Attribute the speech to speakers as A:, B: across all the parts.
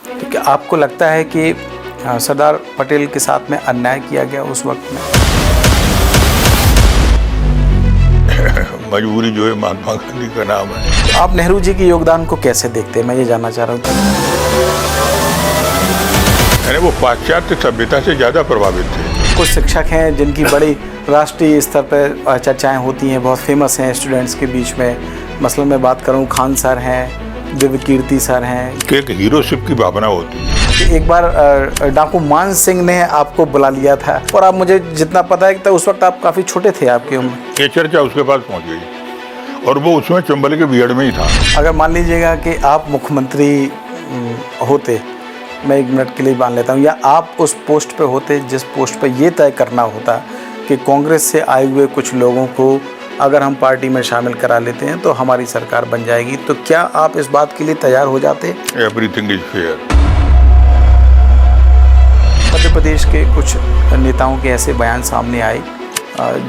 A: तो क्या आपको लगता है कि सरदार पटेल के साथ में अन्याय किया गया उस वक्त में?
B: मजबूरी जो है महात्मा गांधी का नाम है।
A: तो आप नेहरू जी के योगदान को कैसे देखते हैं, मैं ये जानना चाह रहा हूँ।
B: यानी वो पाश्चात्य सभ्यता से ज़्यादा प्रभावित थे।
A: कुछ शिक्षक हैं जिनकी बड़ी राष्ट्रीय स्तर पर चर्चाएं होती हैं, बहुत फेमस हैं स्टूडेंट्स के बीच में। मसलन मैं बात करूं, खान सर हैं, दिव्य कीर्ति सर हैं।
B: कि एक हीरोशिप की भावना होती है।
A: एक बार डाकू मान सिंह ने आपको बुला लिया था और आप, मुझे जितना पता है कि उस वक्त आप काफ़ी छोटे थे, आपकी उम्र।
B: ये चर्चा उसके पास पहुंच गई और वो उसमें चंबल के बीएड में ही था।
A: अगर मान लीजिएगा कि आप मुख्यमंत्री होते, मैं एक मिनट के लिए मान लेता हूँ, या आप उस पोस्ट पे होते जिस पोस्ट पे ये तय करना होता कि कांग्रेस से आए हुए कुछ लोगों को अगर हम पार्टी में शामिल करा लेते हैं तो हमारी सरकार बन जाएगी, तो क्या आप इस बात के लिए तैयार हो जाते?
B: Everything is fair.
A: Madhya Pradesh के कुछ नेताओं के ऐसे बयान सामने आए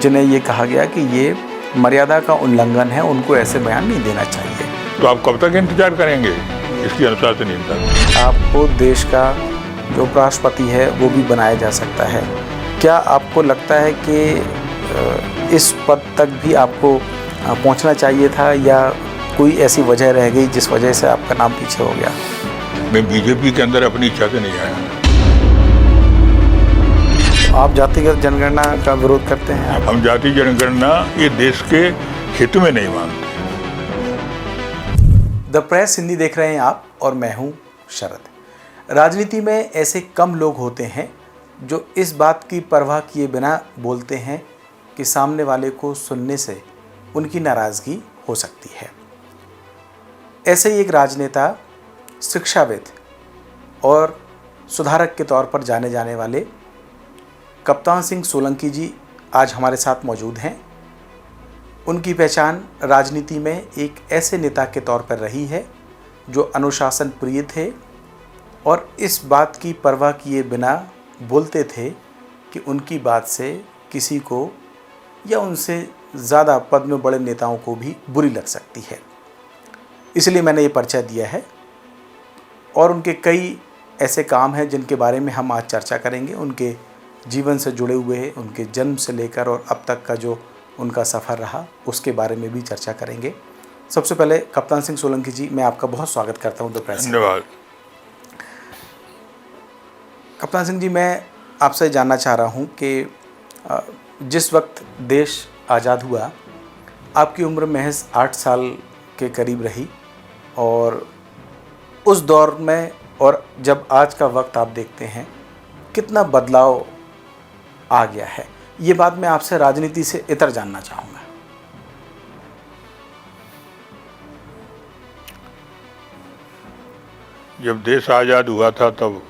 A: जिन्हें ये कहा गया कि ये मर्यादा का उल्लंघन है, उनको ऐसे बयान नहीं देना चाहिए।
B: तो आप कब तक इंतजार करेंगे इसकी अनुशासनहीनता?
A: आपको देश का जो उपराष्ट्रपति है वो भी बनाया जा सकता है। क्या आपको लगता है कि इस पद तक भी आपको पहुंचना चाहिए था, या कोई ऐसी वजह रह गई जिस वजह से आपका नाम पीछे हो गया?
B: मैं बीजेपी के अंदर अपनी इच्छा से नहीं आया।
A: आप जातिगत जनगणना का विरोध करते हैं?
B: हम जाति जनगणना ये देश के हित में नहीं मानते।
A: द प्रेस हिंदी देख रहे हैं आप और मैं हूं शरद। राजनीति में ऐसे कम लोग होते हैं जो इस बात की परवाह किए बिना बोलते हैं कि सामने वाले को सुनने से उनकी नाराज़गी हो सकती है। ऐसे ही एक राजनेता, शिक्षाविद और सुधारक के तौर पर जाने जाने वाले कप्तान सिंह सोलंकी जी आज हमारे साथ मौजूद हैं। उनकी पहचान राजनीति में एक ऐसे नेता के तौर पर रही है जो अनुशासन प्रिय थे और इस बात की परवाह किए बिना बोलते थे कि उनकी बात से किसी को या उनसे ज़्यादा पद में बड़े नेताओं को भी बुरी लग सकती है। इसलिए मैंने ये परिचय दिया है और उनके कई ऐसे काम हैं जिनके बारे में हम आज चर्चा करेंगे। उनके जीवन से जुड़े हुए, उनके जन्म से लेकर और अब तक का जो उनका सफ़र रहा उसके बारे में भी चर्चा करेंगे। सबसे पहले कप्तान सिंह सोलंकी जी, मैं आपका बहुत स्वागत करता हूं द प्रेस।
B: धन्यवाद।
A: कप्तान सिंह जी, मैं आपसे जानना चाह रहा हूं कि जिस वक्त देश आज़ाद हुआ, आपकी उम्र महज 8 साल के करीब रही और उस दौर में और जब आज का वक्त आप देखते हैं कितना बदलाव आ गया है, ये बात मैं आपसे राजनीति से इतर जानना चाहूँगा।
B: जब देश आज़ाद हुआ था तब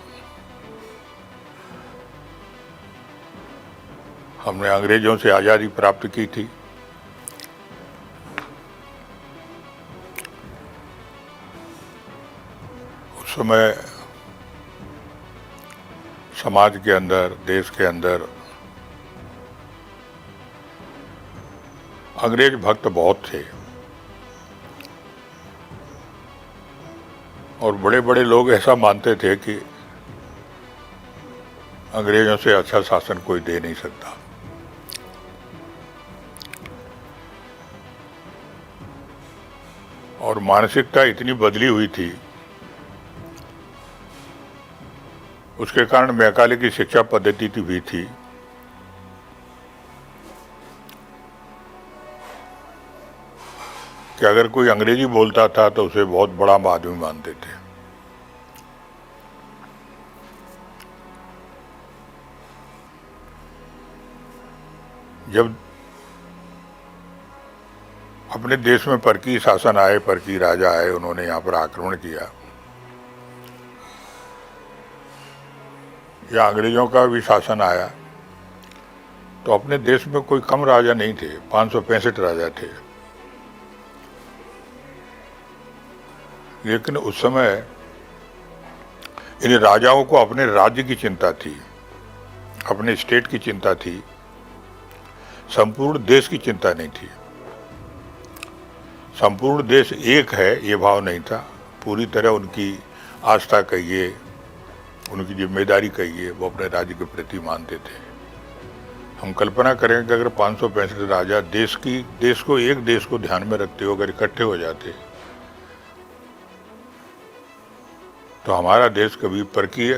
B: हमने अंग्रेजों से आज़ादी प्राप्त की थी। उस समय समाज के अंदर, देश के अंदर अंग्रेज भक्त बहुत थे और बड़े बड़े लोग ऐसा मानते थे कि अंग्रेजों से अच्छा शासन कोई दे नहीं सकता। और मानसिकता इतनी बदली हुई थी, उसके कारण मैकाले की शिक्षा पद्धति भी थी। कि अगर कोई अंग्रेजी बोलता था तो उसे बहुत बड़ा आदमी मानते थे। जब अपने देश में परकी शासन आए, परकी राजा आए, उन्होंने यहाँ पर आक्रमण किया, या अंग्रेजों का भी शासन आया, तो अपने देश में कोई कम राजा नहीं थे, 565 राजा थे। लेकिन उस समय इन राजाओं को अपने राज्य की चिंता थी, अपने स्टेट की चिंता थी, संपूर्ण देश की चिंता नहीं थी। संपूर्ण देश एक है ये भाव नहीं था। पूरी तरह उनकी आस्था कहिए, उनकी जिम्मेदारी कहिए, वो अपने राज्य के प्रति मानते थे। हम कल्पना करें कि अगर 565 राजा देश को एक देश को ध्यान में रखते हुए अगर इकट्ठे हो जाते तो हमारा देश कभी परकीय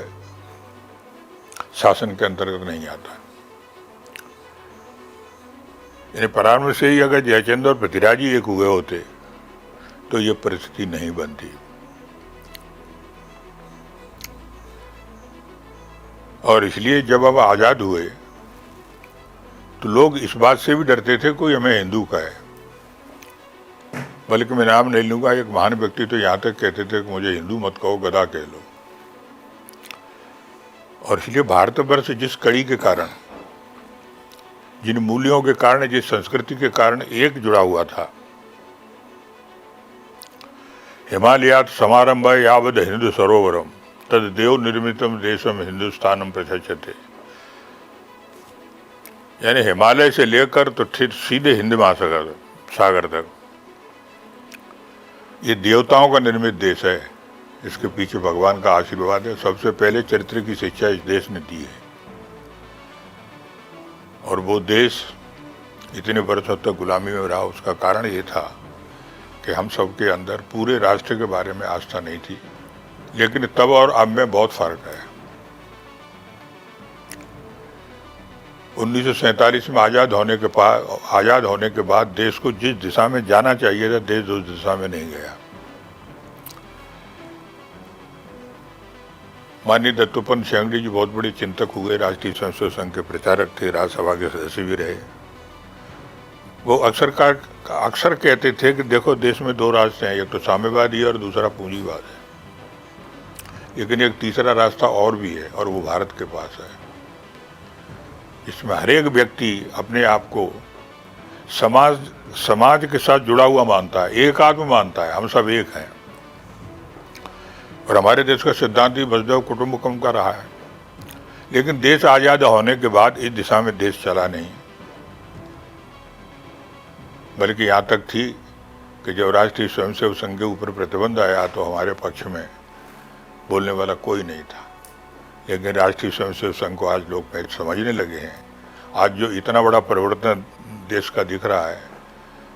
B: शासन के अंतर्गत नहीं आता। यानी प्रारंभ से ही अगर जयचंद्र और पृथ्वीराज जी एक हुए होते तो ये परिस्थिति नहीं बनती। और इसलिए जब अब आजाद हुए तो लोग इस बात से भी डरते थे कोई हमें हिंदू का है, बल्कि मैं नाम नहीं लूंगा, एक महान व्यक्ति तो यहाँ तक कहते थे कि मुझे हिंदू मत कहो, गधा कह लो। और इसलिए भारतवर्ष जिस कड़ी के कारण, जिन मूल्यों के कारण, जिस संस्कृति के कारण एक जुड़ा हुआ था, हिमालयात समारंभ यावद हिंदू सरोवरम तद देव निर्मितम देशम हिंदुस्तानम प्रचक्षते। यानी हिमालय से लेकर तो ठीक सीधे हिंद महासागर तक ये देवताओं का निर्मित देश है। इसके पीछे भगवान का आशीर्वाद है। सबसे पहले चरित्र की शिक्षा इस देश ने दी है और वो देश इतने वर्षों तक गुलामी में रहा। उसका कारण ये था कि हम सबके अंदर पूरे राष्ट्र के बारे में आस्था नहीं थी, लेकिन तब और अब में बहुत फर्क है। 1947 में आज़ाद होने के बाद देश को जिस दिशा में जाना चाहिए था, देश उस दिशा में नहीं गया। माननीय दत्तोपंत ठेंगड़ी जी बहुत बड़े चिंतक हुए, राष्ट्रीय स्वयंसेवक संघ के प्रचारक थे, राज्यसभा के सदस्य भी रहे। वो अक्सर कहते थे कि देखो देश में दो रास्ते हैं, एक तो साम्यवादी है और दूसरा पूंजीवाद है, लेकिन एक तीसरा रास्ता और भी है और वो भारत के पास है। इसमें हर एक व्यक्ति अपने आप को समाज के साथ जुड़ा हुआ मानता है, एक आत्म मानता है, हम सब एक हैं। और हमारे देश का सिद्धांत ही वसुधैव कुटुंबकम का रहा है। लेकिन देश आज़ाद होने के बाद इस दिशा में देश चला नहीं, बल्कि यहाँ तक थी कि जब राष्ट्रीय स्वयंसेवक संघ के ऊपर प्रतिबंध आया तो हमारे पक्ष में बोलने वाला कोई नहीं था। लेकिन राष्ट्रीय स्वयंसेवक संघ को आज लोग समझने लगे हैं। आज जो इतना बड़ा परिवर्तन देश का दिख रहा है,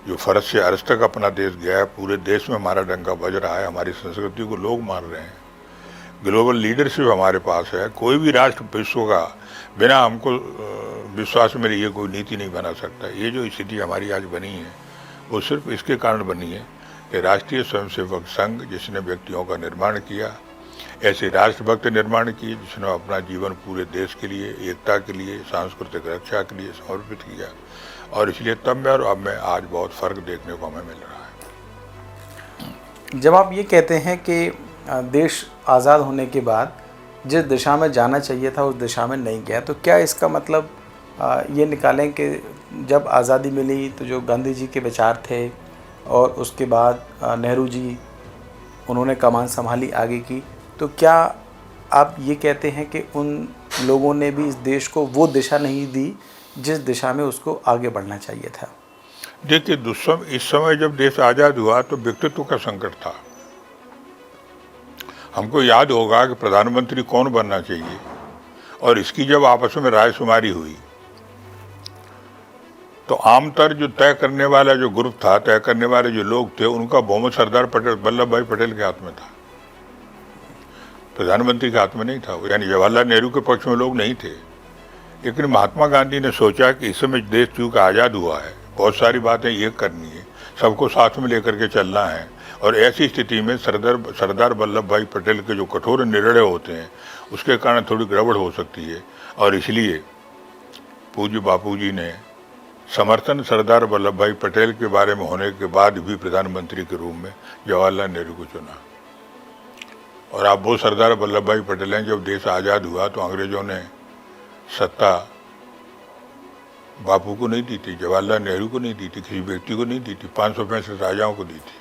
B: जो फर्ज से अर्ज तक अपना देश गया है, पूरे देश में हमारा डंका बज रहा है, हमारी संस्कृति को लोग मान रहे हैं, ग्लोबल लीडरशिप हमारे पास है। कोई भी राष्ट्र विश्व का बिना हमको विश्वास में ये कोई नीति नहीं बना सकता। ये जो स्थिति हमारी आज बनी है वो सिर्फ इसके कारण बनी है कि राष्ट्रीय स्वयंसेवक संघ जिसने व्यक्तियों का निर्माण किया, ऐसे राष्ट्रभक्त निर्माण किए जिसने अपना जीवन पूरे देश के लिए, एकता के लिए, सांस्कृतिक रक्षा के लिए समर्पित किया। और इसलिए तब में और अब में आज बहुत फर्क देखने को हमें मिल रहा है।
A: जब आप ये कहते हैं कि देश आज़ाद होने के बाद जिस दिशा में जाना चाहिए था उस दिशा में नहीं गया, तो क्या इसका मतलब ये निकालें कि जब आज़ादी मिली तो जो गांधी जी के विचार थे और उसके बाद नेहरू जी उन्होंने कमान संभाली आगे की, तो क्या आप ये कहते हैं कि उन लोगों ने भी इस देश को वो दिशा नहीं दी जिस दिशा में उसको आगे बढ़ना चाहिए था?
B: देखिए, इस समय जब देश आज़ाद हुआ तो व्यक्तित्व का संकट था। हमको याद होगा कि प्रधानमंत्री कौन बनना चाहिए, और इसकी जब आपस में रायशुमारी हुई तो आमतौर जो तय करने वाला जो ग्रुप था, तय करने वाले जो लोग थे, उनका बहुमत सरदार वल्लभ भाई पटेल के हाथ में था, प्रधानमंत्री के हाथ में नहीं था। यानी जवाहरलाल नेहरू के पक्ष में लोग नहीं थे। लेकिन महात्मा गांधी ने सोचा कि इस समय देश चूंकि आज़ाद हुआ है, बहुत सारी बातें एक करनी है, सबको साथ में लेकर के चलना है, और ऐसी स्थिति में सरदार वल्लभ भाई पटेल के जो कठोर निर्णय होते हैं उसके कारण थोड़ी गड़बड़ हो सकती है। और इसलिए पूज्य बापू जी ने समर्थन सरदार वल्लभ भाई पटेल के बारे में होने के बाद भी प्रधानमंत्री के रूप में जवाहरलाल नेहरू को चुना। और आप वो सरदार वल्लभ भाई पटेल हैं, जब देश आज़ाद हुआ तो अंग्रेजों ने सत्ता बापू को नहीं दी थी, जवाहरलाल नेहरू को नहीं दी थी, किसी व्यक्ति को नहीं दी थी, 565 राजाओं को दी थी।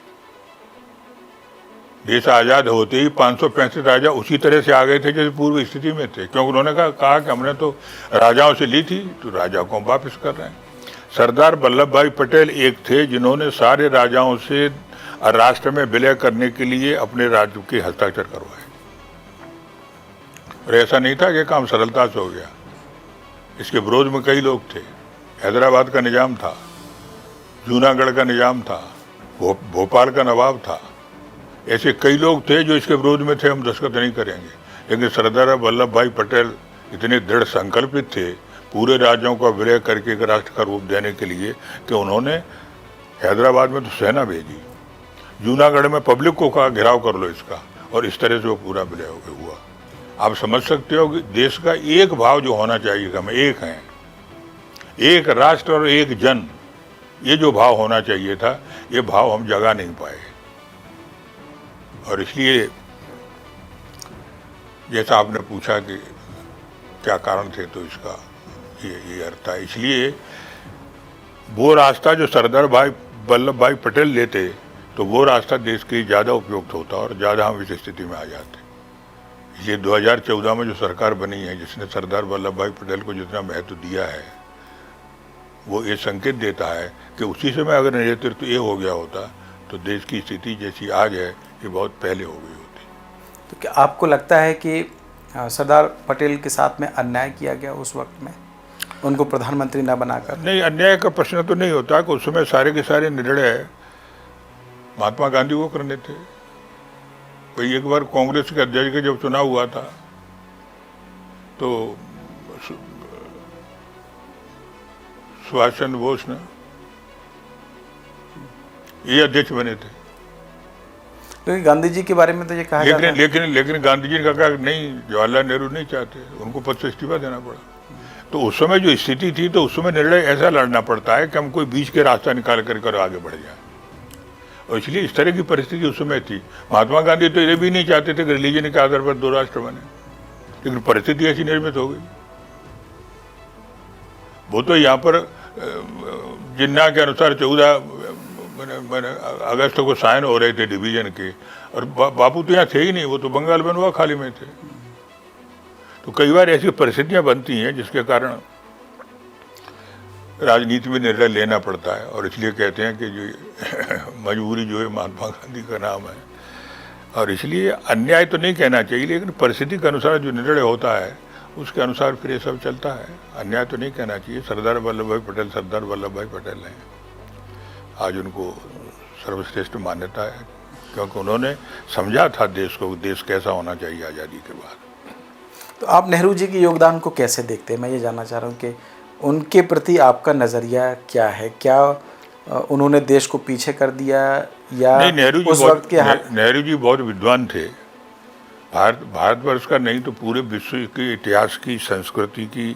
B: देश आज़ाद होते ही 565 राजा उसी तरह से आ गए थे जैसे पूर्व स्थिति में थे, क्योंकि उन्होंने कहा कि हमने तो राजाओं से ली थी तो राजाओं को हम वापस कर रहे हैं। सरदार वल्लभ भाई पटेल एक थे जिन्होंने सारे राजाओं से राष्ट्र में विलय करने के लिए अपने राज्य के हस्ताक्षर करवाए। और ऐसा नहीं था कि काम सरलता से हो गया। इसके विरोध में कई लोग थे। हैदराबाद का निज़ाम था, जूनागढ़ का निज़ाम था, भोपाल का नवाब था। ऐसे कई लोग थे जो इसके विरोध में थे, हम दस्तखत नहीं करेंगे। लेकिन सरदार वल्लभ भाई पटेल इतने दृढ़ संकल्पित थे पूरे राज्यों का विलय करके एक राष्ट्र का रूप देने के लिए कि उन्होंने हैदराबाद में तो सेना भेजी, जूनागढ़ में पब्लिक को कहा घेराव कर लो इसका, और इस तरह से वो पूरा विलय हुआ। आप समझ सकते हो कि देश का एक भाव जो होना चाहिए, हम एक हैं, एक राष्ट्र और एक जन, ये जो भाव होना चाहिए था, ये भाव हम जगा नहीं पाए। और इसलिए जैसा आपने पूछा कि क्या कारण थे, तो इसका ये अर्थ था। इसलिए वो रास्ता जो सरदार वल्लभ भाई पटेल लेते, तो वो रास्ता देश के ज़्यादा उपयुक्त होता और ज़्यादा हम इस स्थिति में आ जाते। ये 2014 में जो सरकार बनी है, जिसने सरदार वल्लभ भाई पटेल को जितना महत्व दिया है, वो ये संकेत देता है कि उसी समय अगर नेतृत्व ये हो गया होता तो देश की स्थिति जैसी आज है ये बहुत पहले हो गई होती।
A: तो क्या आपको लगता है कि सरदार पटेल के साथ में अन्याय किया गया उस वक्त में, उनको प्रधानमंत्री न बनाकर?
B: नहीं, अन्याय का प्रश्न तो नहीं होता कि उस समय सारे के सारे निर्णय महात्मा गांधी को करने थे। भाई एक बार कांग्रेस के अध्यक्ष का जब चुनाव हुआ था तो सुभाष चंद्र बोस ने ये अध्यक्ष बने थे।
A: क्योंकि गांधी जी के बारे में तो ये कहा जाता है।
B: लेकिन गांधी जी ने कहा नहीं, जवाहरलाल नेहरू नहीं चाहते, उनको पद से इस्तीफा देना पड़ा। तो उस समय जो स्थिति थी, तो उस समय निर्णय ऐसा लड़ना पड़ता है कि हम कोई बीच के रास्ता निकाल कर आगे बढ़ जाए, और इसलिए इस तरह की परिस्थिति उस समय थी। महात्मा गांधी तो ये भी नहीं चाहते थे कि रिलीजन के आधार पर दो राष्ट्र बने, लेकिन परिस्थिति ऐसी निर्मित हो गई। वो तो यहाँ पर जिन्ना के अनुसार 14 अगस्त को साइन हो रहे थे डिवीजन के, और बापू तो यहाँ थे ही नहीं, वो तो बंगाल बनवा खाली में थे। तो कई बार ऐसी परिस्थितियां बनती हैं जिसके कारण राजनीति में निर्णय लेना पड़ता है, और इसलिए कहते हैं कि जो मजबूरी जो है महात्मा गांधी का नाम है। और इसलिए अन्याय तो नहीं कहना चाहिए, लेकिन परिस्थिति के अनुसार जो निर्णय होता है उसके अनुसार फिर ये सब चलता है। अन्याय तो नहीं कहना चाहिए। सरदार वल्लभ भाई पटेल सरदार वल्लभ भाई पटेल हैं, आज उनको सर्वश्रेष्ठ मान्यता है, क्योंकि उन्होंने समझा था देश को, देश कैसा होना चाहिए आज़ादी के बाद।
A: तो आप नेहरू जी के योगदान को कैसे देखते हैं? मैं ये जानना चाह रहा हूँ कि उनके प्रति आपका नज़रिया क्या है? क्या उन्होंने देश को पीछे कर दिया, या
B: नहीं, नेहरू जी बहुत विद्वान थे। भारतवर्ष का नहीं तो पूरे विश्व के इतिहास की, संस्कृति की,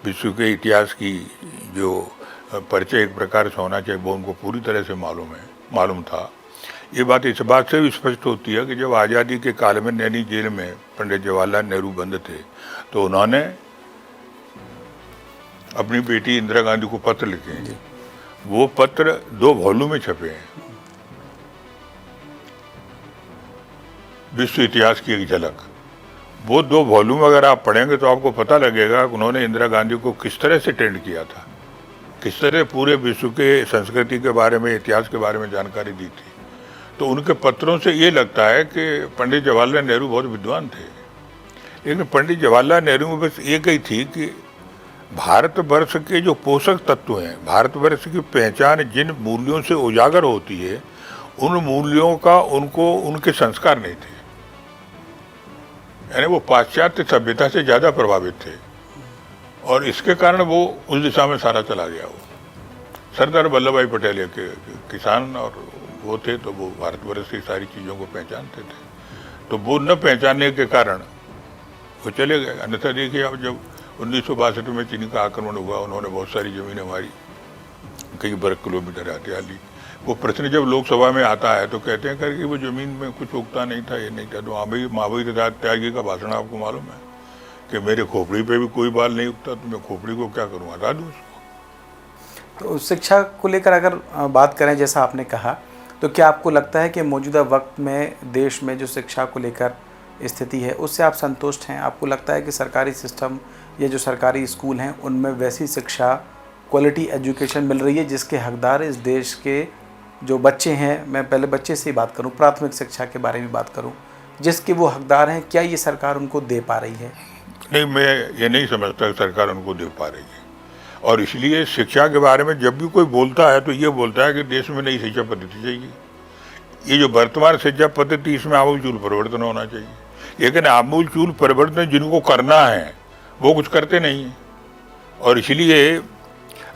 B: विश्व के इतिहास की जो परिचय एक प्रकार से होना चाहिए वो उनको पूरी तरह से मालूम था। ये बात इस बात से भी स्पष्ट होती है कि जब आज़ादी के काल में नैनी जेल में पंडित जवाहरलाल नेहरू बंद थे, तो उन्होंने अपनी बेटी इंदिरा गांधी को पत्र लिखे। वो पत्र 2 वॉल्यूम में छपे हैं। विश्व इतिहास की एक झलक, वो 2 वॉल्यूम अगर आप पढ़ेंगे तो आपको पता लगेगा कि उन्होंने इंदिरा गांधी को किस तरह से ट्रेंड किया था, किस तरह पूरे विश्व के संस्कृति के बारे में, इतिहास के बारे में जानकारी दी थी। तो उनके पत्रों से ये लगता है कि पंडित जवाहरलाल नेहरू बहुत विद्वान थे, लेकिन पंडित जवाहरलाल नेहरू में बस एक ही थी कि भारतवर्ष के जो पोषक तत्व हैं, भारतवर्ष की पहचान जिन मूल्यों से उजागर होती है, उन मूल्यों का उनको उनके संस्कार नहीं थे। यानी वो पाश्चात्य सभ्यता से ज़्यादा प्रभावित थे, और इसके कारण वो उस दिशा में सारा चला गया। वो सरदार वल्लभ भाई पटेल के किसान और वो थे, तो वो भारतवर्ष की सारी चीज़ों को पहचानते थे, तो वो न पहचानने के कारण वो चले गए। अन्यथा देखिए, अब जब 1962 में चीनी का आक्रमण हुआ, उन्होंने बहुत सारी ज़मीनें हमारी कई वर्ग किलोमीटर हथिया ली। वो प्रश्न जब लोकसभा में आता है तो कहते हैं कि वो ज़मीन में कुछ उगता नहीं था, ये नहीं था। तो महावीर त्यागी का भाषण आपको मालूम है कि मेरे खोपड़ी पे भी कोई बाल नहीं उगता, तो मैं खोपड़ी को क्या करूँ, हटा दूँ उसको।
A: तो शिक्षा को लेकर अगर बात करें, जैसा आपने कहा, तो क्या आपको लगता है कि मौजूदा वक्त में देश में जो शिक्षा को लेकर स्थिति है उससे आप संतुष्ट हैं? आपको लगता है कि सरकारी सिस्टम या जो सरकारी स्कूल हैं उनमें वैसी शिक्षा, क्वालिटी एजुकेशन मिल रही है जिसके हकदार इस देश के जो बच्चे हैं? मैं पहले बच्चे से ही बात करूं, प्राथमिक शिक्षा के बारे में बात करूं, जिसके वो हकदार हैं, क्या ये सरकार उनको दे पा रही है?
B: नहीं, मैं ये नहीं समझता कि सरकार उनको दे पा रही है। और इसलिए शिक्षा के बारे में जब भी कोई बोलता है तो ये बोलता है कि देश में नई शिक्षा पद्धति चाहिए। ये जो वर्तमान शिक्षा पद्धति, इसमें आमूलचूल परिवर्तन होना चाहिए। लेकिन आमूलचूल परिवर्तन जिनको करना है वो कुछ करते नहीं हैं। और इसलिए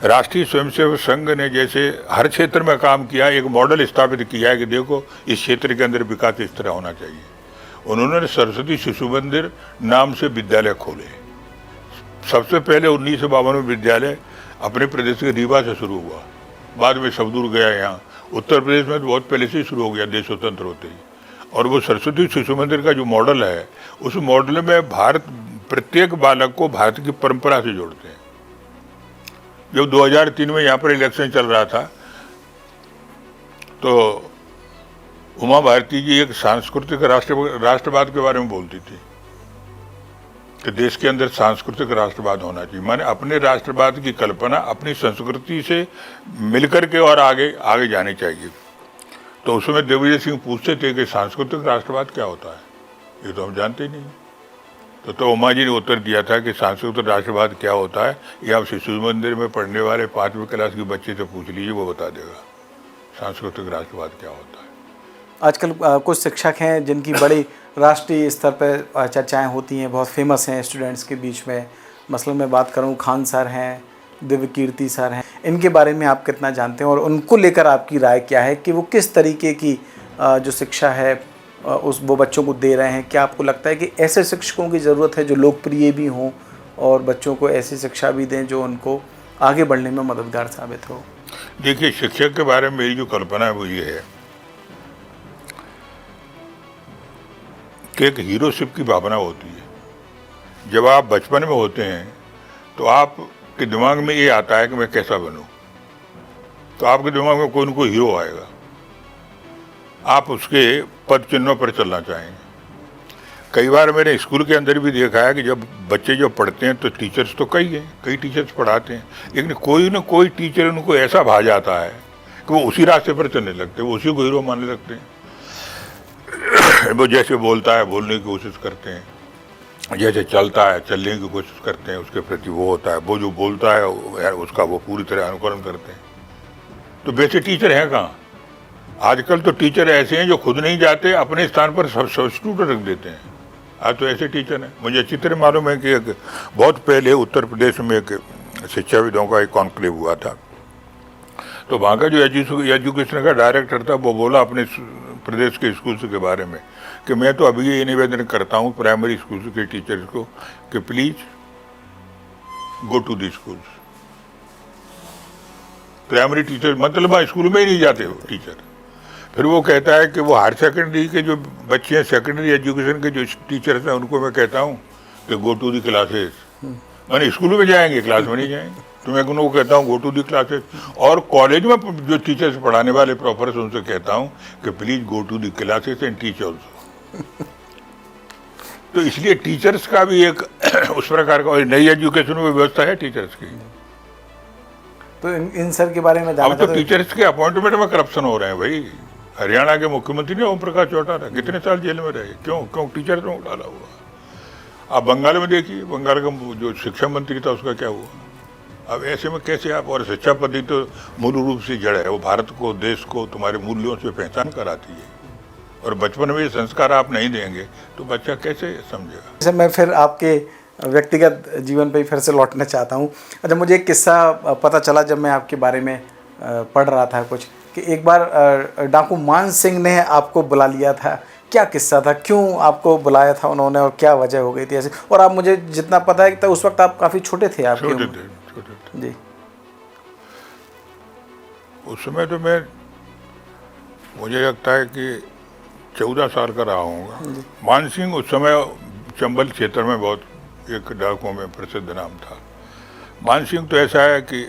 B: राष्ट्रीय स्वयंसेवक संघ ने जैसे हर क्षेत्र में काम किया, एक मॉडल स्थापित किया है कि देखो इस क्षेत्र के अंदर विकास इस तरह होना चाहिए। उन्होंने सरस्वती शिशु मंदिर नाम से विद्यालय खोले। सबसे पहले 1952 में विद्यालय अपने प्रदेश के रीवा से शुरू हुआ, बाद में सब दूर गया। यहाँ उत्तर प्रदेश में तो बहुत पहले से ही शुरू हो गया, देश स्वतंत्र होते ही। और वो सरस्वती शिशु मंदिर का जो मॉडल है, उस मॉडल में भारत प्रत्येक बालक को भारत की परंपरा से जोड़ते हैं। जब 2003 में यहाँ पर इलेक्शन चल रहा था तो उमा भारती जी एक सांस्कृतिक राष्ट्रवाद के बारे में बोलती थी कि देश के अंदर सांस्कृतिक राष्ट्रवाद होना चाहिए, माने अपने राष्ट्रवाद की कल्पना अपनी संस्कृति से मिलकर के और आगे जानी चाहिए। तो उस समय दिग्विजय सिंह पूछते थे कि सांस्कृतिक राष्ट्रवाद क्या होता है, ये तो हम जानते ही नहीं। तो उमा जी ने उत्तर दिया था कि सांस्कृतिक राष्ट्रवाद क्या होता है ये आप शिशु मंदिर में पढ़ने वाले 5वीं क्लास के बच्चे से पूछ लीजिए, वो बता देगा सांस्कृतिक राष्ट्रवाद क्या होता है।
A: आजकल कुछ शिक्षक हैं जिनकी बड़ी राष्ट्रीय स्तर पर चर्चाएं होती हैं, बहुत फेमस हैं स्टूडेंट्स के बीच में। मसलन मैं बात करूं, खान सर हैं, दिव्य कीर्ति सर हैं, इनके बारे में आप कितना जानते हैं और उनको लेकर आपकी राय क्या है कि वो किस तरीके की जो शिक्षा है वो बच्चों को दे रहे हैं? क्या आपको लगता है कि ऐसे शिक्षकों की ज़रूरत है जो लोकप्रिय भी हों और बच्चों को ऐसी शिक्षा भी दें जो उनको आगे बढ़ने में मददगार साबित हो?
B: देखिए, शिक्षक के बारे में मेरी जो कल्पना है वो ये है कि एक हीरोशिप की भावना होती है। जब आप बचपन में होते हैं तो आपके दिमाग में ये आता है कि मैं कैसा बनूं, तो आपके दिमाग में कोई न कोई हीरो आएगा, आप उसके पद चिन्हों पर चलना चाहेंगे। कई बार मैंने स्कूल के अंदर भी देखा है कि जब बच्चे जो पढ़ते हैं तो टीचर्स तो कई हैं, कई टीचर्स पढ़ाते हैं, लेकिन कोई न कोई टीचर उनको ऐसा भा जाता है कि वो उसी रास्ते पर चलने लगते हैं, वो उसी को हीरो मानने लगते हैं। वो जैसे बोलता है बोलने की कोशिश करते हैं, जैसे चलता है चलने की कोशिश करते हैं, उसके प्रति वो होता है, वो जो बोलता है उसका वो पूरी तरह अनुकरण करते हैं। तो वैसे टीचर हैं कहाँ? आजकल तो टीचर ऐसे हैं जो खुद नहीं जाते, अपने स्थान पर सब्स्टिट्यूट रख देते हैं। आज तो ऐसे टीचर हैं। मुझे अच्छी तरह मालूम है कि एक बहुत पहले उत्तर प्रदेश में एक शिक्षाविदों का एक कॉन्क्लेव हुआ था, तो वहाँ का जो एजुकेशन का डायरेक्टर था वो बोला अपने प्रदेश के स्कूल्स के बारे में कि मैं तो अभी ये निवेदन करता हूँ प्राइमरी स्कूल्स के टीचर्स को कि please go to the schools. Primary teacher मतलब स्कूल में ही नहीं जाते हो टीचर। फिर वो कहता है कि वो हायर सेकेंडरी के जो बच्चे हैं, सेकेंडरी एजुकेशन के जो टीचर्स हैं, उनको मैं कहता हूँ कि गो टू दी क्लासेस। मैंने स्कूल में जाएंगे, क्लास में नहीं जाएंगे। तो मैं उनको कहता हूँ गो टू दी क्लासेस। और कॉलेज में जो टीचर्स पढ़ाने वाले प्रोफेसर उनसे कहता हूँ कि please go to the classes and teach also. तो इसलिए टीचर्स का भी एक उस प्रकार का नई एजुकेशन में व्यवस्था है टीचर्स की।
A: तो इन सर के बारे में
B: अब तो टीचर्स के अपॉइंटमेंट में करप्शन हो रहे हैं भाई। हरियाणा के मुख्यमंत्री ने ओम प्रकाश चौटाला कितने साल जेल में रहे, क्यों टीचर में डाला हुआ। आप बंगाल में देखिए, बंगाल का जो शिक्षा मंत्री था उसका क्या हुआ। अब ऐसे में कैसे आप, और शिक्षा पद्धति तो मूल रूप से जड़ है, वो भारत को, देश को तुम्हारे मूल्यों से पहचान कराती है, और बचपन में ये संस्कार आप नहीं देंगे तो बच्चा कैसे समझेगा।
A: जैसे मैं फिर आपके व्यक्तिगत जीवन पे फिर से लौटना चाहता हूँ। अच्छा, मुझे एक किस्सा पता चला जब मैं आपके बारे में पढ़ रहा था कुछ, कि एक बार डाकू मान सिंह ने आपको बुला लिया था। क्या किस्सा था, क्यों आपको बुलाया था उन्होंने और क्या वजह हो गई थी ऐसे? और आप, मुझे जितना पता है तो उस वक्त आप काफ़ी छोटे थे। आप
B: छोटे थे
A: जी।
B: उस समय तो मुझे लगता है कि 14 साल का रहा हूँगा। मान सिंह उस समय चंबल क्षेत्र में बहुत एक डाकुओं में प्रसिद्ध नाम था। मान सिंह तो ऐसा है कि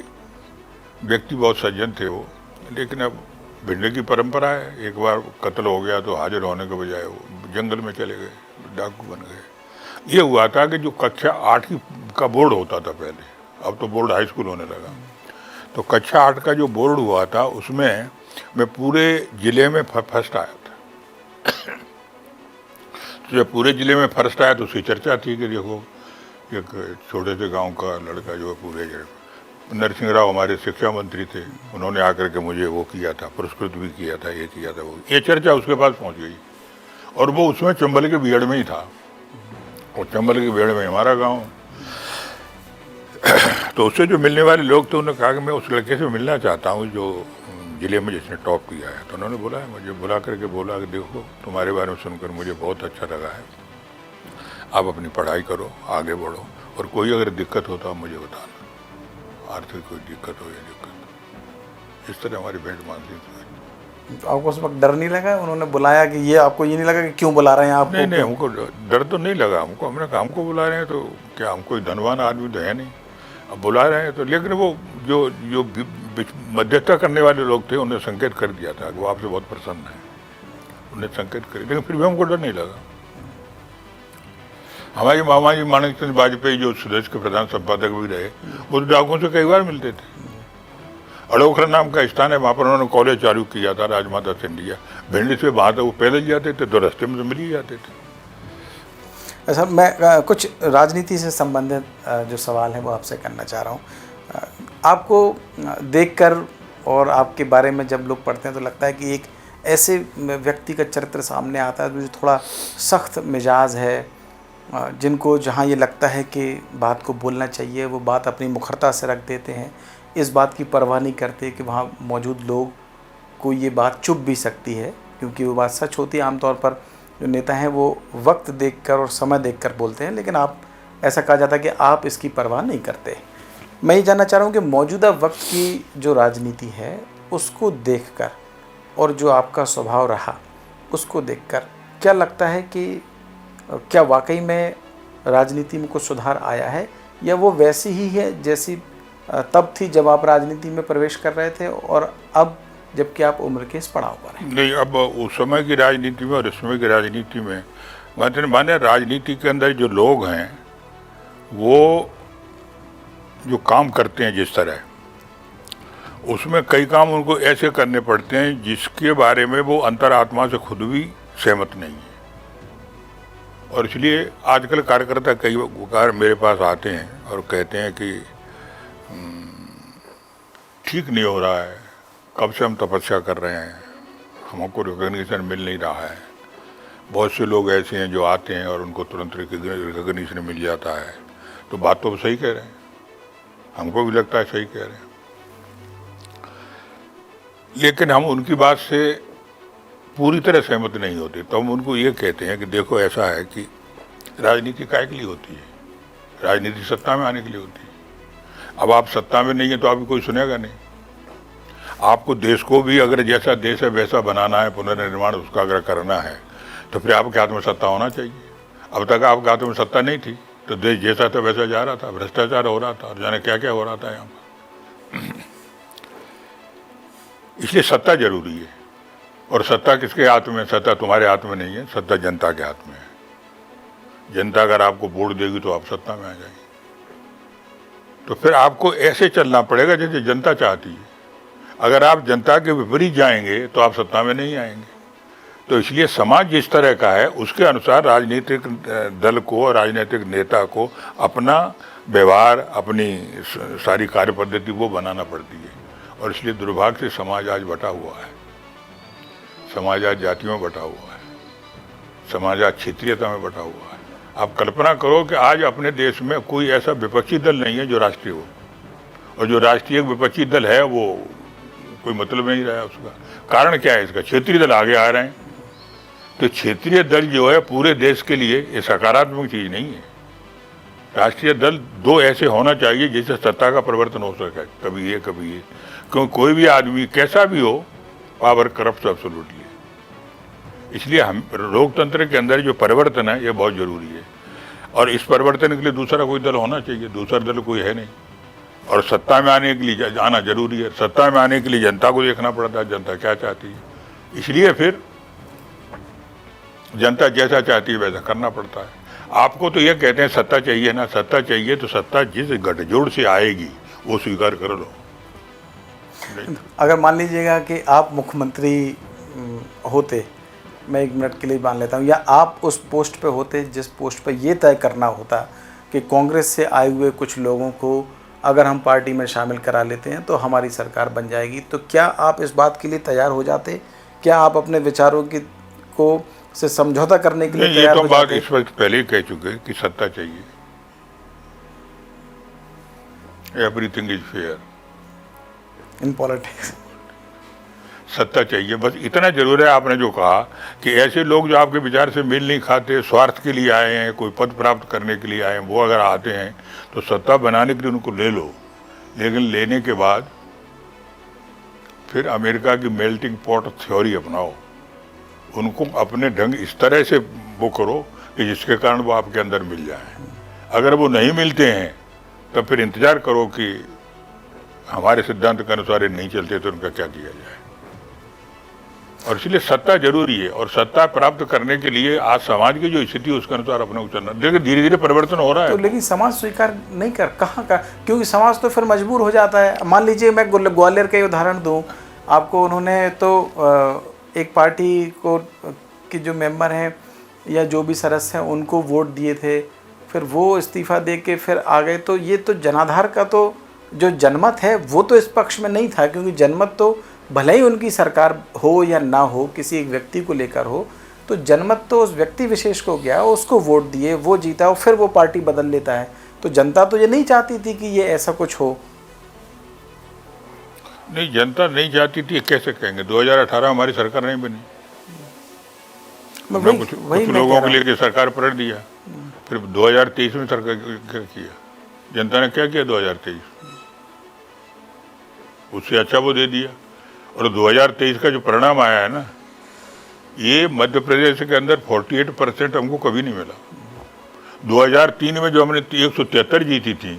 B: व्यक्ति बहुत सज्जन थे वो, लेकिन अब भिड़ने की परंपरा है, एक बार कत्ल हो गया तो हाजिर होने के बजाय वो जंगल में चले गए, डाकू बन गए। ये हुआ था कि जो कक्षा 8 का बोर्ड होता था पहले, अब तो बोर्ड हाई स्कूल होने लगा, तो कक्षा 8 का जो बोर्ड हुआ था उसमें मैं पूरे जिले में फर्स्ट आया था। तो जब पूरे ज़िले में फर्स्ट आया तो उसकी चर्चा थी कि देखो एक छोटे से गांव का लड़का जो है पूरे जिले। नरसिंह राव हमारे शिक्षा मंत्री थे, उन्होंने आकर के मुझे वो किया था, पुरस्कृत भी किया था, ये किया था, वो ये चर्चा उसके पास पहुंच गई। और वो उसमें चंबल के बीहड़ में ही था, और चंबल के बीहड़ में हमारा गाँव। तो उससे जो मिलने वाले लोग थे उन्होंने कहा कि मैं उस लड़के से मिलना चाहता हूँ जो ज़िले में जिसने टॉप किया है। तो उन्होंने बोला है, मुझे बुला करके बोला कि देखो तुम्हारे बारे में सुनकर मुझे बहुत अच्छा लगा है, आप अपनी पढ़ाई करो, आगे बढ़ो, और कोई अगर दिक्कत हो तो आप मुझे बताना, आर्थिक कोई दिक्कत हो या दिक्कत। इस तरह हमारी भेंट मानसी थी।
A: तो आपको उस वक्त डर नहीं लगा, उन्होंने बुलाया कि ये आपको ये नहीं लगा कि क्यों बुला रहे हैं आपको?
B: नहीं, हमको डर तो नहीं लगा हमको। हमने कहा हमको बुला रहे हैं तो क्या, हम कोई धनवान आदमी तो है नहीं, अब बुला रहे हैं तो। लेकिन वो जो मध्यस्थता करने वाले लोग थे उन्हें संकेत कर दिया था, वो आपसे बहुत प्रसन्न है, उन्हें संकेत कर, लेकिन फिर भी हमको डर नहीं लगा। हमारे मामा जी माणिक चंद वाजपेयी जो सुदेश के प्रधान संपादक भी रहे, वो तो डाकुओं से कई बार मिलते थे। अड़ोखरा नाम का स्थान है, वहाँ पर उन्होंने कॉलेज चालू किया था, राजमाता सिंधिया। भिंडी से वहाँ तक वो पैदल जाते थे, तो रास्ते में तो मिल ही जाते थे।
A: अच्छा, मैं कुछ राजनीति से संबंधित जो सवाल है वो आपसे करना चाह रहा हूँ। आपको देखकर और आपके बारे में जब लोग पढ़ते हैं तो लगता है कि एक ऐसे व्यक्ति का चरित्र सामने आता है जो थोड़ा सख्त मिजाज है, जिनको जहाँ ये लगता है कि बात को बोलना चाहिए वो बात अपनी मुखरता से रख देते हैं, इस बात की परवाह नहीं करते कि वहाँ मौजूद लोग को ये बात चुभ भी सकती है, क्योंकि वो बात सच होती है। आमतौर पर जो नेता हैं वो वक्त देखकर और समय देखकर बोलते हैं, लेकिन आप, ऐसा कहा जाता है कि आप इसकी परवाह नहीं करते। मैं ये जानना चाह रहा हूँ कि मौजूदा वक्त की जो राजनीति है उसको देखकर और जो आपका स्वभाव रहा उसको देखकर क्या लगता है कि क्या वाकई में राजनीति में कुछ सुधार आया है, या वो वैसी ही है जैसी तब थी जब आप राजनीति में प्रवेश कर रहे थे और अब जबकि आप उम्र के इस पड़ाव पर हैं?
B: नहीं, अब उस समय की राजनीति में और इस समय की राजनीति में माने राजनीति के अंदर जो लोग हैं वो जो काम करते हैं जिस तरह, उसमें कई काम उनको ऐसे करने पड़ते हैं जिसके बारे में वो अंतरात्मा से खुद भी सहमत नहीं है। और इसलिए आजकल कार्यकर्ता कई बार मेरे पास आते हैं और कहते हैं कि ठीक नहीं हो रहा है, कब से हम तपस्या कर रहे हैं, हमको रिकॉग्निशन मिल नहीं रहा है। बहुत से लोग ऐसे हैं जो आते हैं और उनको तुरंत रिकॉग्निशन मिल जाता है। तो बात तो सही कह रहे हैं, हमको भी लगता है सही कह रहे हैं, लेकिन हम उनकी बात से पूरी तरह सहमत नहीं होते। तो हम उनको ये कहते हैं कि देखो ऐसा है कि राजनीति काहे के लिए होती है, राजनीति सत्ता में आने के लिए होती है। अब आप सत्ता में नहीं है तो आपको कोई सुनेगा नहीं। आपको देश को भी अगर जैसा देश है वैसा बनाना है, पुनर्निर्माण उसका अगर करना है, तो फिर आपके हाथ में सत्ता होना चाहिए। अब तक आपके हाथ में सत्ता नहीं थी तो देश जैसा था वैसा जा रहा था, भ्रष्टाचार हो रहा था और जाने क्या क्या हो रहा था यहाँ पर। इसलिए सत्ता जरूरी है। और सत्ता किसके हाथ में? सत्ता तुम्हारे हाथ में नहीं है, सत्ता जनता के हाथ में है। जनता अगर आपको वोट देगी तो आप सत्ता में आ जाएंगे। तो फिर आपको ऐसे चलना पड़ेगा जैसे जनता चाहती है। अगर आप जनता के विपरीत जाएंगे तो आप सत्ता में नहीं आएंगे। तो इसलिए समाज जिस तरह का है उसके अनुसार राजनीतिक दल को, राजनीतिक नेता को अपना व्यवहार, अपनी सारी कार्य पद्धति वो बनाना पड़ती है। और इसलिए दुर्भाग्य से समाज आज बटा हुआ है, समाज आज जातियों में बटा हुआ है, समाज आज क्षेत्रीयता में बटा हुआ है। आप कल्पना करो कि आज अपने देश में कोई ऐसा विपक्षी दल नहीं है जो राष्ट्रीय हो, और जो राष्ट्रीय विपक्षी दल है वो कोई मतलब नहीं रहा उसका। कारण क्या है इसका? क्षेत्रीय दल आगे आ रहे हैं। तो क्षेत्रीय दल जो है पूरे देश के लिए ये सकारात्मक चीज़ नहीं है। राष्ट्रीय दल दो ऐसे होना चाहिए जिससे सत्ता का परिवर्तन हो सके, कभी ये कभी ये। क्योंकि कोई भी आदमी कैसा भी हो, पावर करप्ट एब्सोल्युटली। इसलिए हम लोकतंत्र के अंदर जो परिवर्तन है ये बहुत जरूरी है। और इस परिवर्तन के लिए दूसरा कोई दल होना चाहिए, दूसरा दल कोई है नहीं। और सत्ता में आने के लिए आना जरूरी है। सत्ता में आने के लिए जनता को देखना पड़ता है, जनता क्या चाहती है। इसलिए फिर जनता जैसा चाहती है वैसा करना पड़ता है। आपको तो ये कहते हैं सत्ता चाहिए ना, सत्ता चाहिए तो सत्ता जिस गठजोड़ से आएगी वो स्वीकार कर लो।
A: अगर मान लीजिएगा कि आप मुख्यमंत्री होते मैं 1 मिनट के लिए मान लेता हूँ, या आप उस पोस्ट पे होते जिस पोस्ट पे ये तय करना होता कि कांग्रेस से आए हुए कुछ लोगों को अगर हम पार्टी में शामिल करा लेते हैं तो हमारी सरकार बन जाएगी, तो क्या आप इस बात के लिए तैयार हो जाते? क्या आप अपने विचारों की को से समझौता करने के लिए तैयार हो जाते?
B: ये तो बात इस वक्त पहले ही कह चुके कि सत्ता चाहिए, everything is fair
A: in politics.
B: सत्ता चाहिए, बस इतना जरूर है। आपने जो कहा कि ऐसे लोग जो आपके विचार से मेल नहीं खाते, स्वार्थ के लिए आए हैं, कोई पद प्राप्त करने के लिए आए हैं, वो अगर आते हैं तो सत्ता बनाने के लिए उनको ले लो, लेकिन लेने के बाद फिर अमेरिका की मेल्टिंग पॉट थ्योरी अपनाओ, उनको अपने ढंग इस तरह से वो करो कि जिसके कारण वो आपके अंदर मिल जाए। अगर वो नहीं मिलते हैं तब फिर इंतजार करो कि हमारे सिद्धांत के अनुसार ये नहीं चलते तो उनका क्या किया जाए। और इसलिए सत्ता जरूरी है, और सत्ता प्राप्त करने के लिए आज समाज की जो स्थिति है उसके अनुसार अपने को चलना, लेकिन धीरे धीरे परिवर्तन हो रहा है।
A: तो लेकिन समाज स्वीकार नहीं कर, कहाँ का, क्योंकि समाज तो फिर मजबूर हो जाता है। मान लीजिए मैं ग्वालियर का उदाहरण दूं आपको, उन्होंने तो एक पार्टी को के जो मेंबर हैं या जो भी सदस्य हैं उनको वोट दिए थे, फिर वो इस्तीफा दे के फिर आ गए। तो ये तो जनाधार का तो जो जनमत है वो तो इस पक्ष में नहीं था, क्योंकि जनमत तो भले ही उनकी सरकार हो या ना हो, किसी एक व्यक्ति को लेकर हो, तो जनमत तो उस व्यक्ति विशेष को गया, उसको वोट दिए, वो जीता और फिर वो पार्टी बदल लेता है। तो जनता तो ये नहीं चाहती थी कि ये ऐसा कुछ हो।
B: नहीं, जनता नहीं चाहती थी कैसे कहेंगे? 2018 हमारी सरकार नहीं बनी, कुछ लोगों के लिए सरकार पलट दिया, फिर 2023 में सरकार क्या किया? जनता ने क्या किया 2023? उससे अच्छा वो दे दिया। और 2023 का जो परिणाम आया है ना, ये मध्य प्रदेश के अंदर 48% हमको कभी नहीं मिला। 2003 में जो हमने 173 जीती थी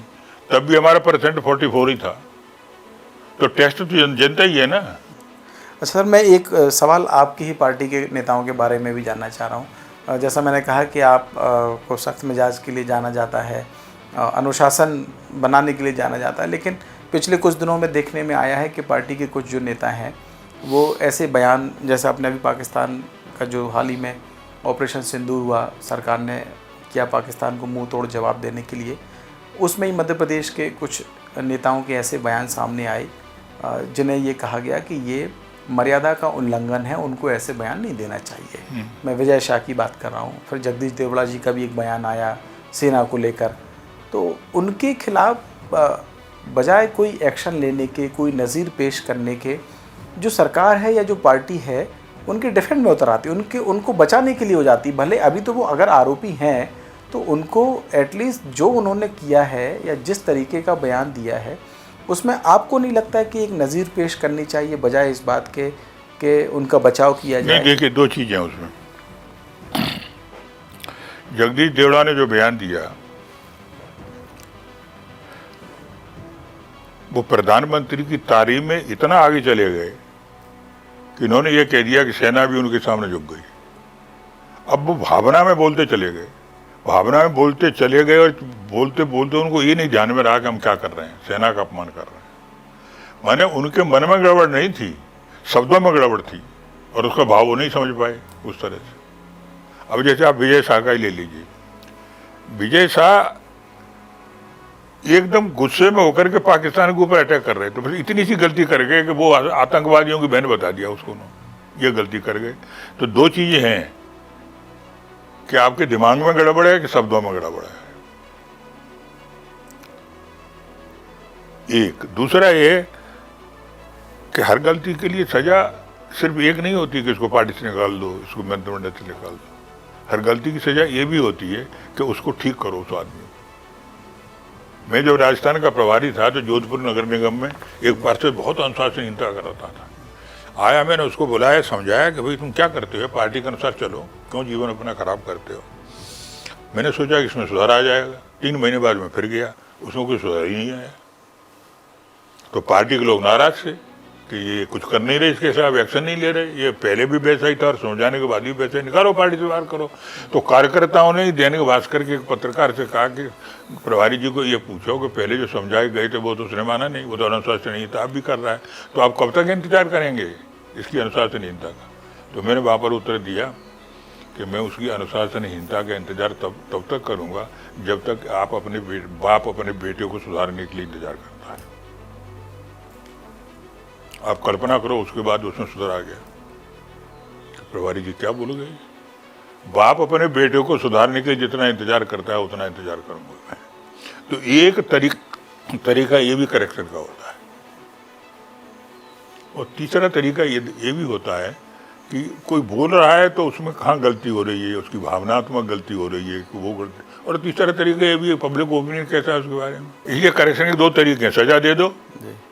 B: तब भी हमारा परसेंट 44 ही था। तो टेस्ट तो जनता ही है ना।
A: अच्छा सर, मैं एक सवाल आपकी ही पार्टी के नेताओं के बारे में भी जानना चाह रहा हूँ। जैसा मैंने कहा कि आप को सख्त मिजाज के लिए जाना जाता है, अनुशासन बनाने के लिए जाना जाता है, लेकिन पिछले कुछ दिनों में देखने में आया है कि पार्टी के कुछ जो नेता हैं वो ऐसे बयान, जैसे आपने अभी पाकिस्तान का जो हाल ही में ऑपरेशन सिंदूर हुआ, सरकार ने किया पाकिस्तान को मुंह तोड़ जवाब देने के लिए, उसमें ही मध्य प्रदेश के कुछ नेताओं के ऐसे बयान सामने आए जिन्हें ये कहा गया कि ये मर्यादा का उल्लंघन है, उनको ऐसे बयान नहीं देना चाहिए। मैं विजय शाह की बात कर रहा हूँ। फिर जगदीश देवड़ा जी का भी एक बयान आया सेना को लेकर, तो उनके खिलाफ बजाय कोई एक्शन लेने के, कोई नज़ीर पेश करने के, जो सरकार है या जो पार्टी है उनके डिफेंड में उतर आती, उनको बचाने के लिए हो जाती। भले अभी तो वो अगर आरोपी हैं तो उनको एटलीस्ट जो उन्होंने किया है या जिस तरीके का बयान दिया है उसमें आपको नहीं लगता है कि एक नज़ीर पेश करनी चाहिए बजाय इस बात के कि उनका बचाव किया जाए?
B: नहीं, देखिए दो चीज़ें उसमें। जगदीश देवड़ा ने जो बयान दिया वो प्रधानमंत्री की तारीफ में इतना आगे चले गए कि इन्होंने ये कह दिया कि सेना भी उनके सामने झुक गई। अब वो भावना में बोलते चले गए, भावना में बोलते चले गए, और बोलते बोलते उनको ये नहीं ध्यान में रहा कि हम क्या कर रहे हैं, सेना का अपमान कर रहे हैं। माने उनके मन में गड़बड़ नहीं थी, शब्दों में गड़बड़ थी, और उसका भाव वो नहीं समझ पाए उस तरह से। अब जैसे आप विजय शाह का ही ले लीजिए, विजय शाह एकदम गुस्से में होकर के पाकिस्तान के ऊपर अटैक कर रहे थे, तो बस इतनी सी गलती कर गए कि वो आतंकवादियों की बहन बता दिया उसको, ये गलती कर गए। तो दो चीजें हैं कि आपके दिमाग में गड़बड़ है कि शब्दों में गड़बड़ है। एक दूसरा ये कि हर गलती के लिए सजा सिर्फ एक नहीं होती कि इसको पार्टी से निकाल दो, इसको मंत्रिमंडल से निकाल दो। हर गलती की सजा ये भी होती है कि उसको ठीक करो उस आदमी। मैं जब राजस्थान का प्रभारी था तो जोधपुर नगर निगम में एक पार्षद बहुत अनुशासनहीनता करता था। आया, मैंने उसको बुलाया, समझाया कि भाई तुम क्या करते हो, पार्टी के अनुसार चलो, क्यों जीवन अपना खराब करते हो। मैंने सोचा कि इसमें सुधार आ जाएगा। 3 महीने बाद मैं फिर गया, उसमें कोई सुधार ही नहीं आया। तो पार्टी के लोग नाराज थे कि ये कुछ कर नहीं रहे, इसके खिलाफ एक्शन नहीं ले रहे, ये पहले भी वैसा ही था और समझाने के बाद भी वैसा ही, निकालो पार्टी से बाहर करो। तो कार्यकर्ताओं ने दैनिक भास्कर के एक पत्रकार से कहा कि प्रभारी जी को ये पूछो कि पहले जो समझाए गए थे वो तो उसने माना नहीं, वो तो अनुशासनहीनता अब भी कर रहा है, तो आप कब तक इंतजार करेंगे इसकी अनुशासनहीनता का। तो मैंने वहाँ पर उत्तर दिया कि मैं उसकी अनुशासनहीनता का इंतजार तब तक करूँगा जब तक बाप अपने बेटे को सुधारने के लिए इंतजार करता है। आप कल्पना करो उसके बाद उसमें सुधार आ गया। प्रभारी जी क्या बोलोगे? बाप अपने बेटे को सुधारने के लिए जितना इंतजार करता है उतना इंतजार करूंगा मैं। तो एक तरीका ये भी करेक्शन का होता है, और तीसरा तरीका ये भी होता है कि कोई बोल रहा है तो उसमें कहाँ गलती हो रही है, उसकी भावनात्मक गलती हो रही है कि वो गलती। और तीसरा तरीका ये भी है, पब्लिक ओपिनियन कैसा है उसके बारे में। इसलिए करेक्शन के दो तरीके हैं, सजा दे दो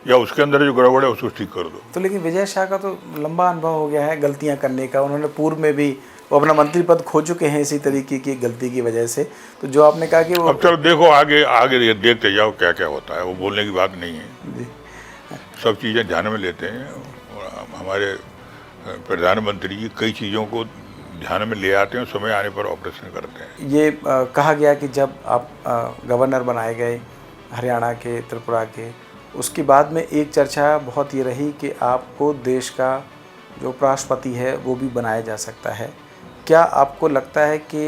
B: या उसके अंदर जो गड़बड़ है उसको ठीक कर दो।
A: तो लेकिन विजय शाह का तो लंबा अनुभव हो गया है गलतियां करने का। उन्होंने पूर्व में भी वो अपना मंत्री पद खो चुके हैं इसी तरीके की गलती की वजह से। तो जो आपने कहा कि वो
B: अब चलो देखो आगे देखते जाओ क्या क्या होता है। वो बोलने की बात नहीं है, सब चीज़ें ध्यान में लेते हैं। और हमारे प्रधानमंत्री जी कई चीज़ों को ध्यान में ले आते हैं, समय आने पर ऑपरेशन करते हैं।
A: ये कहा गया कि जब आप गवर्नर बनाए गए हरियाणा के, त्रिपुरा के, उसके बाद में एक चर्चा बहुत ये रही कि आपको देश का जो उपराष्ट्रपति है वो भी बनाया जा सकता है। क्या आपको लगता है कि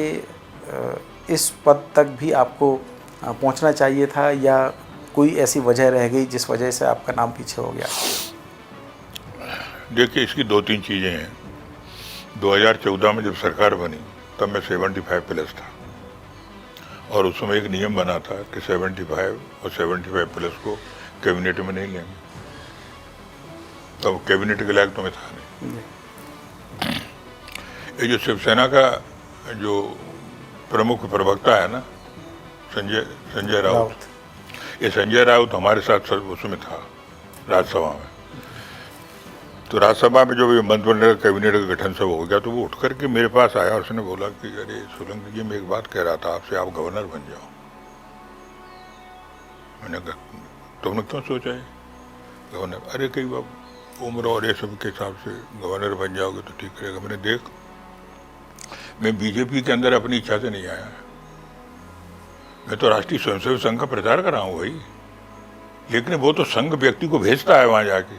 A: इस पद तक भी आपको पहुंचना चाहिए था, या कोई ऐसी वजह रह गई जिस वजह से आपका नाम पीछे हो गया?
B: देखिए, इसकी दो तीन चीज़ें हैं। 2014 में जब सरकार बनी तब मैं 75+ था, और उस समय एक नियम बना था कि 75 और 75+ को कैबिनेट में नहीं लेंगे। तब कैबिनेट के लायक तो मैं था नहीं। ये जो शिवसेना का जो प्रमुख प्रवक्ता है ना, संजय राउत, ये संजय राउत हमारे साथ उसमें था राज्यसभा में। तो राज्यसभा में जो मंत्रिमंडल कैबिनेट का गठन सब हो गया, तो वो उठ करके मेरे पास आया और उसने बोला कि अरे सोलंकी जी, मैं एक बात कह रहा था आपसे, आप गवर्नर बन जाओ। मैंने कहा तुमने क्यों सोचा है गवर्नर? अरे कई बार उम्र और ये सब के हिसाब से गवर्नर बन जाओगे तो ठीक रहेगा। मैंने देख, मैं बीजेपी के अंदर अपनी इच्छा से नहीं आया, मैं तो राष्ट्रीय स्वयंसेवक संघ का प्रचार कर रहा हूँ भाई। लेकिन वो तो संघ व्यक्ति को भेजता है वहाँ जाके।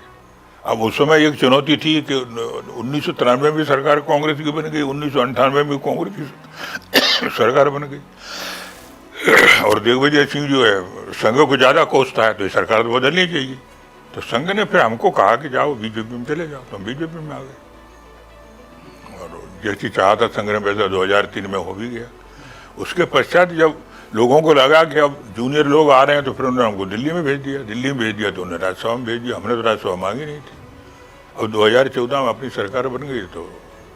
B: अब उस समय एक चुनौती थी कि 1993 में सरकार कांग्रेस की बन गई, 1998 में कांग्रेस की सरकार बन गई, और दिग्विजय सिंह जो है संघ को ज़्यादा कोसता है, तो ये सरकार तो बदलनी चाहिए। तो संघ ने फिर हमको कहा कि जाओ बीजेपी में चले जाओ, तो हम बीजेपी में आ गए। और जैसी चाहता संघ ने वैसा 2003 में हो भी गया। उसके पश्चात जब लोगों को लगा कि अब जूनियर लोग आ रहे हैं, तो फिर उन्होंने हमको दिल्ली में भेज दिया। तो उन्होंने राज्यसभा में भेज दिया। हमने तो राज्यसभा मांगी नहीं थी। अब 2014 में अपनी सरकार बन गई, तो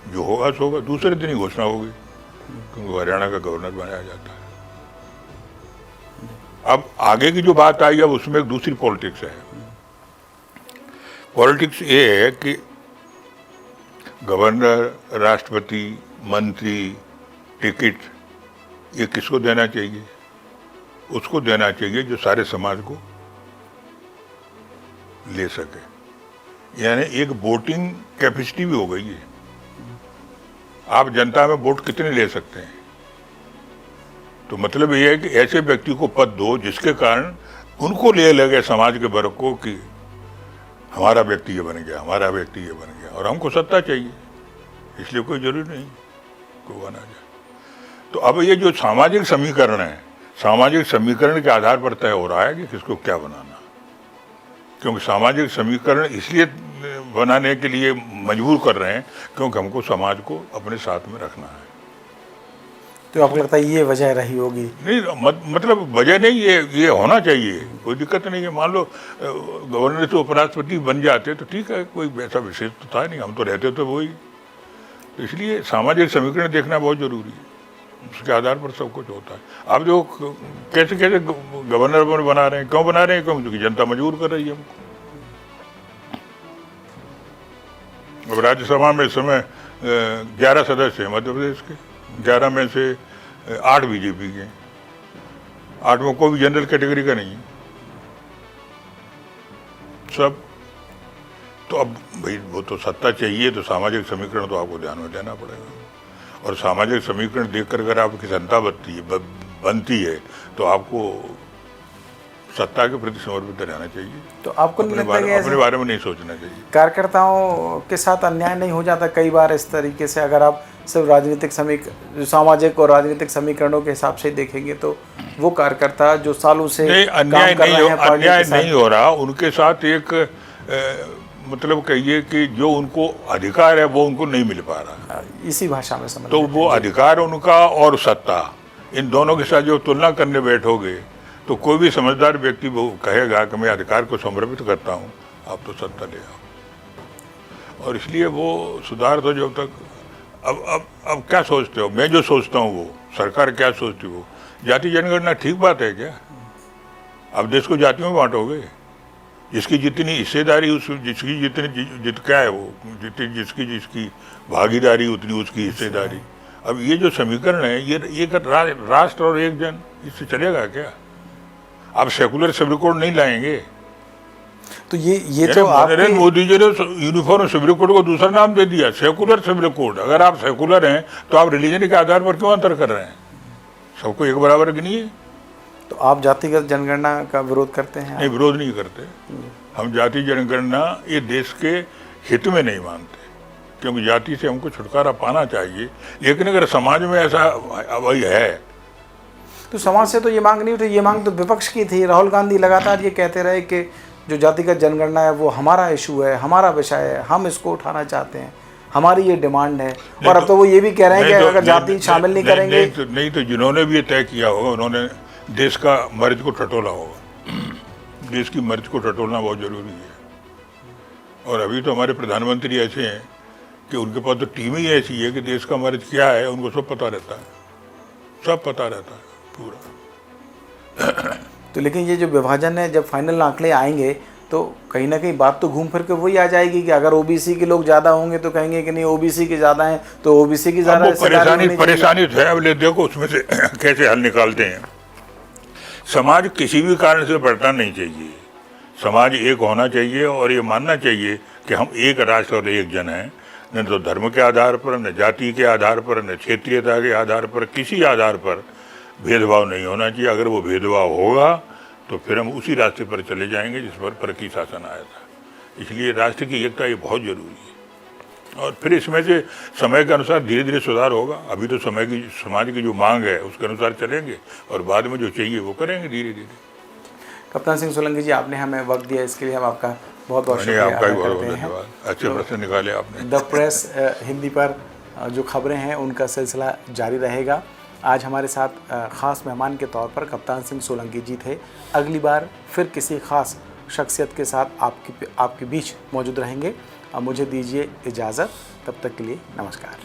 B: जो होगा सो होगा। दूसरे दिन ही घोषणा हो गई, क्योंकि हरियाणा का गवर्नर बनाया जाता है। अब आगे की जो बात आई, अब उसमें एक दूसरी पॉलिटिक्स है। पॉलिटिक्स ये है कि गवर्नर, राष्ट्रपति, मंत्री, टिकट ये किसको देना चाहिए? उसको देना चाहिए जो सारे समाज को ले सके। यानी एक वोटिंग कैपेसिटी भी हो गई है। आप जनता में वोट कितने ले सकते हैं? तो मतलब ये है कि ऐसे व्यक्ति को पद दो जिसके कारण उनको ले लगे समाज के वर्ग को कि हमारा व्यक्ति ये बन गया, हमारा व्यक्ति ये बन गया, और हमको सत्ता चाहिए। इसलिए कोई जरूरी नहीं को बना जाए। तो अब ये जो सामाजिक समीकरण है, सामाजिक समीकरण के आधार पर तय हो रहा है कि किसको क्या बनाना। क्योंकि सामाजिक समीकरण इसलिए बनाने के लिए मजबूर कर रहे हैं क्योंकि हमको समाज को अपने साथ में रखना है।
A: तो आपको लगता है ये वजह रही होगी?
B: नहीं, मतलब वजह नहीं, ये होना चाहिए, कोई दिक्कत नहीं है। मान लो गवर्नर से उपराष्ट्रपति बन जाते तो ठीक है, कोई वैसा विशेष तो था नहीं, हम तो रहते तो वही। तो इसलिए सामाजिक समीकरण देखना बहुत जरूरी है, उसके आधार पर सब कुछ होता है। आप जो कैसे गवर्नर बना रहे हैं, क्यों बना रहे हैं? क्योंकि जनता मजबूर कर रही है हमको। अब राज्यसभा में इस समय 11 सदस्य हैं मध्य प्रदेश के, 11 में से 8 बीजेपी के, 8 में कोई भी जनरल कैटेगरी का नहीं है सब। तो अब भाई वो तो सत्ता चाहिए, तो सामाजिक समीकरण तो आपको ध्यान में देना पड़ेगा। और सामाजिक समीकरण देखकर अगर आपकी जनता बनती है तो आपको सत्ता के प्रति समर्पित रहना चाहिए।
A: तो आपको नहीं लगता कि
B: अपने बारे में नहीं सोचना चाहिए।
A: कार्यकर्ताओं के साथ अन्याय नहीं हो जाता कई बार इस तरीके से? अगर आप सिर्फ राजनीतिक सामाजिक और राजनीतिक समीकरणों के हिसाब से देखेंगे तो वो कार्यकर्ता जो सालों से
B: अन्याय नहीं हो रहा, उनके साथ एक मतलब कहिए कि जो उनको अधिकार है वो उनको नहीं मिल पा रहा,
A: इसी भाषा में समझ।
B: तो वो अधिकार उनका और सत्ता, इन दोनों के साथ जो तुलना करने बैठोगे तो कोई भी समझदार व्यक्ति वो कहेगा कि मैं अधिकार को समर्पित करता हूँ, आप तो सत्ता ले आओ। और इसलिए वो सुधार तो जब तक अब क्या सोचते हो? मैं जो सोचता हूँ वो सरकार क्या सोचती हो? जाति जनगणना ठीक बात है क्या? अब देश को जातियों में बांटोगे? जिसकी जितनी हिस्सेदारी जिसकी जितनी क्या है वो जिसकी भागीदारी उतनी उसकी हिस्सेदारी। अब ये जो समीकरण है ये राष्ट्र और एक जन, इससे चलेगा क्या? आप सेकुलर सिविल कोड नहीं लाएंगे।
A: तो ये तो
B: नरेंद्र मोदी जी ने यूनिफॉर्म सिविल कोड को दूसरा नाम दे दिया, सेकुलर सिविल कोड। अगर आप सेकुलर हैं तो आप रिलीजन के आधार पर क्यों अंतर कर रहे हैं? सबको एक बराबर गिनिए।
A: तो आप जातिगत जनगणना का विरोध करते हैं?
B: नहीं, विरोध नहीं करते। हम जाति जनगणना ये देश के हित में नहीं मानते, क्योंकि जाति से हमको छुटकारा पाना चाहिए। लेकिन अगर समाज में ऐसा वही है
A: तो समाज से तो ये मांग नहीं उठी। ये मांग तो विपक्ष की थी। राहुल गांधी लगातार ये कहते रहे कि जो जातिगत जनगणना है वो हमारा इशू है, हमारा विषय है, हम इसको उठाना चाहते हैं, हमारी ये डिमांड है। और अब तो वो ये भी कह रहे हैं कि अगर जाति शामिल नहीं करेंगे
B: नहीं तो जिन्होंने भी ये तय किया होगा उन्होंने देश का मर्ज को टटोला होगा। देश की मर्ज को टटोलना बहुत जरूरी है। और अभी तो हमारे प्रधानमंत्री ऐसे हैं कि उनके पास तो टीम ही ऐसी है कि देश का मर्ज क्या है उनको सब पता रहता है, सब पता रहता है पूरा।
A: तो लेकिन ये जो विभाजन है, जब फाइनल आंकड़े आएंगे तो कहीं ना कहीं बात तो घूम फिर के वही आ जाएगी कि अगर ओबीसी के लोग ज़्यादा होंगे तो कहेंगे कि नहीं ओबीसी के ज़्यादा हैं तो ओबीसी की ज़्यादा
B: परेशानी तो है। अब देखो उसमें से कैसे हल निकालते हैं। समाज किसी भी कारण से बढ़ना नहीं चाहिए। समाज एक होना चाहिए और ये मानना चाहिए कि हम एक राष्ट्र और एक जन हैं। न तो धर्म के आधार पर, न जाति के आधार पर, न क्षेत्रीयता के आधार पर, किसी आधार पर भेदभाव नहीं होना चाहिए। अगर वो भेदभाव होगा तो फिर हम उसी रास्ते पर चले जाएंगे जिस पर परकी शासन आया था। इसलिए राष्ट्र की एकता ये बहुत ज़रूरी है। और फिर इसमें से समय के अनुसार धीरे धीरे सुधार होगा। अभी तो समाज की जो मांग है उसके अनुसार चलेंगे और बाद में जो चाहिए वो करेंगे धीरे धीरे।
A: कप्तान सिंह सोलंकी जी, आपने हमें वक्त दिया, इसके लिए हम आपका बहुत बहुत शुक्रिया
B: आपका भी बहुत
A: करते हैं।
B: धन्यवाद। अच्छे प्रश्न निकाले आपने।
A: द प्रेस हिंदी पर जो खबरें हैं उनका सिलसिला जारी रहेगा। आज हमारे साथ ख़ास मेहमान के तौर पर कप्तान सिंह सोलंकी जी थे। अगली बार फिर किसी ख़ास शख्सियत के साथ आपके बीच मौजूद रहेंगे। अब मुझे दीजिए इजाज़त, तब तक के लिए नमस्कार।